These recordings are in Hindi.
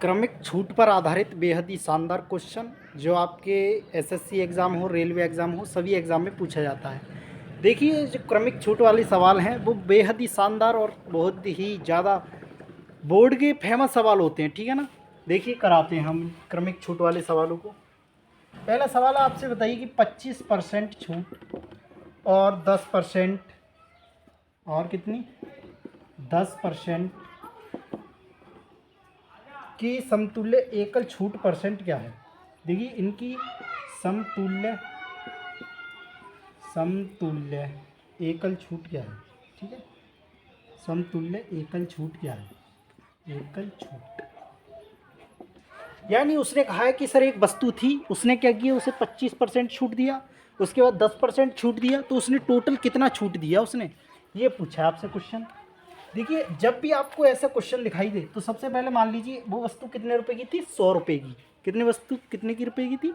क्रमिक छूट पर आधारित बेहद ही शानदार क्वेश्चन जो आपके एसएससी एग्ज़ाम हो, रेलवे एग्ज़ाम हो, सभी एग्ज़ाम में पूछा जाता है। देखिए जो क्रमिक छूट वाले सवाल हैं वो बेहद ही शानदार और बहुत ही ज़्यादा बोर्ड के फेमस सवाल होते हैं, ठीक है ना। देखिए कराते हैं हम क्रमिक छूट वाले सवालों को। पहला सवाल आपसे बताइए कि 25% छूट और 10% और कितनी 10% की समतुल्य एकल छूट परसेंट क्या है। देखिए इनकी समतुल्य समतुल्य एकल छूट क्या है, ठीक है। समतुल्य एकल छूट क्या है, एकल छूट यानी उसने कहा है कि सर एक वस्तु थी, उसने क्या किया, उसे 25% छूट दिया, उसके बाद 10% छूट दिया, तो उसने टोटल कितना छूट दिया उसने, ये पूछा है आपसे क्वेश्चन। देखिए जब भी आपको ऐसा क्वेश्चन दिखाई दे तो सबसे पहले मान लीजिए वो वस्तु कितने रुपए की थी, 100 रुपये की। कितने वस्तु कितने की रुपए की थी,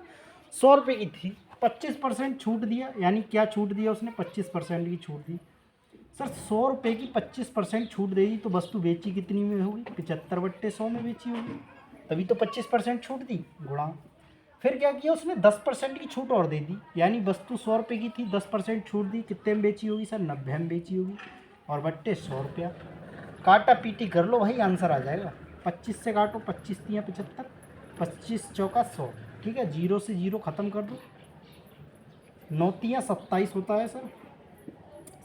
100 रुपये की थी। 25% छूट दिया, यानी क्या छूट दिया उसने, 25% की छूट दी। सर 100 रुपये की 25% छूट दे दी तो वस्तु बेची कितनी में होगी, 75/100 में बेची होगी, तभी तो 25% छूट दी गुणा। फिर क्या किया उसने, 10% की छूट और दे दी, यानी वस्तु 100 रुपये की थी, 10% छूट दी, कितने में बेची होगी सर, 90 में बेची होगी, और बट्टे 100 रुपया। काटा पीटी कर लो, वही आंसर आ जाएगा। 25 से काटो, 25 तियाँ 75, 25 चौका 100, ठीक है। 0 से 0 ख़त्म कर दो, 9 तियाँ 27 होता है सर,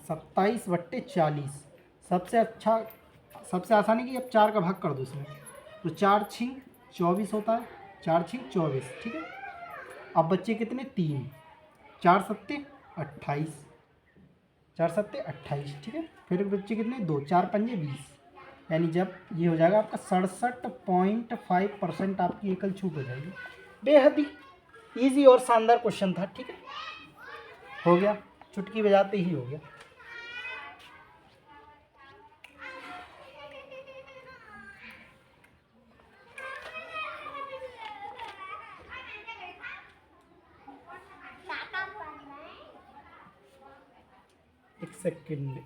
27/40। सबसे अच्छा, सबसे आसानी की अब 4 का भाग कर दो इसमें, तो 4 छिंग 24 होता है, 4 छिंग 24, ठीक है। अब बच्चे कितने, 3, 4 सत्ते 28, 4 सत्ते 28, ठीक है। फिर बच्चे कितने, 2, 4 पंजे 20, यानी जब ये हो जाएगा आपका 67.5% आपकी एकल छूट हो जाएगी। बेहद ही ईजी और शानदार क्वेश्चन था, ठीक है। हो गया, चुटकी बजाते ही हो गया। एक सेकंड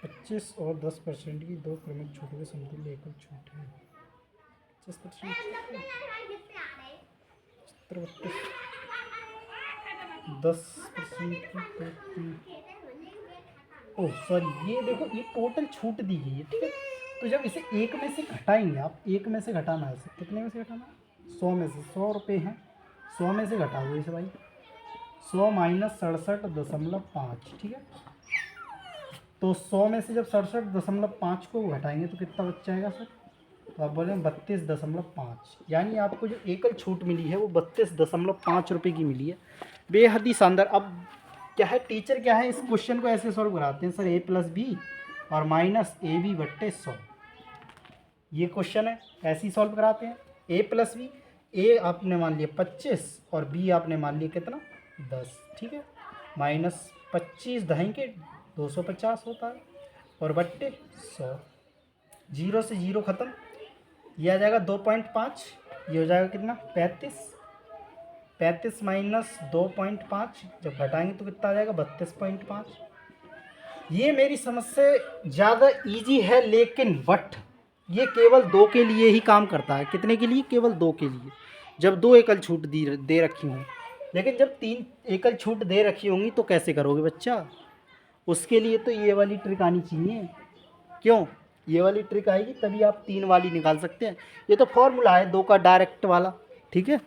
25 और 10% की दो क्रमिक छूटों के समतुल्य एकल छूट है। 25%, 10% की ओह सॉरी, ये देखो ये टोटल छूट दी गई है, ठीक है। तो जब इसे एक में से घटाएंगे आप, एक में से घटाना है, कितने में से घटाना, 100 में से, 100 रुपये हैं, 100 में से घटा दो इसे भाई, 100 - 67.5, ठीक है। तो 100 में से जब 67.5 को घटाएंगे तो कितना बच जाएगा सर, तो आप बोले 32.5, यानी आपको जो एकल छूट मिली है वो 32.5 रुपये की मिली है। बेहद ही शानदार। अब क्या है, टीचर क्या है, इस क्वेश्चन को ऐसे सॉल्व कराते हैं सर, a+b और -ab/100, ये क्वेश्चन है, ऐसे ही सॉल्व कराते हैं। a+b, a आपने मान लिया 25 और b आपने मान लिया कितना, 10, ठीक है। -25 दहेंगे 250 होता है, और बट्टे 100, 0 से 0 ख़त्म, ये आ जाएगा 2.5, ये हो जाएगा कितना, 35 - 2.5 जब घटाएंगे तो कितना आ जाएगा, 32.5। ये मेरी समझ से ज़्यादा इजी है, लेकिन बट ये केवल 2 के लिए ही काम करता है। कितने के लिए, केवल 2 के लिए, जब 2 एकल छूट दे रखी हों। लेकिन जब 3 एकल छूट दे रखी होंगी तो कैसे करोगे बच्चा, उसके लिए तो ये वाली ट्रिक आनी चाहिए। क्यों, ये वाली ट्रिक आएगी तभी आप 3 वाली निकाल सकते हैं। ये तो फॉर्मूला है 2 का डायरेक्ट वाला, ठीक है।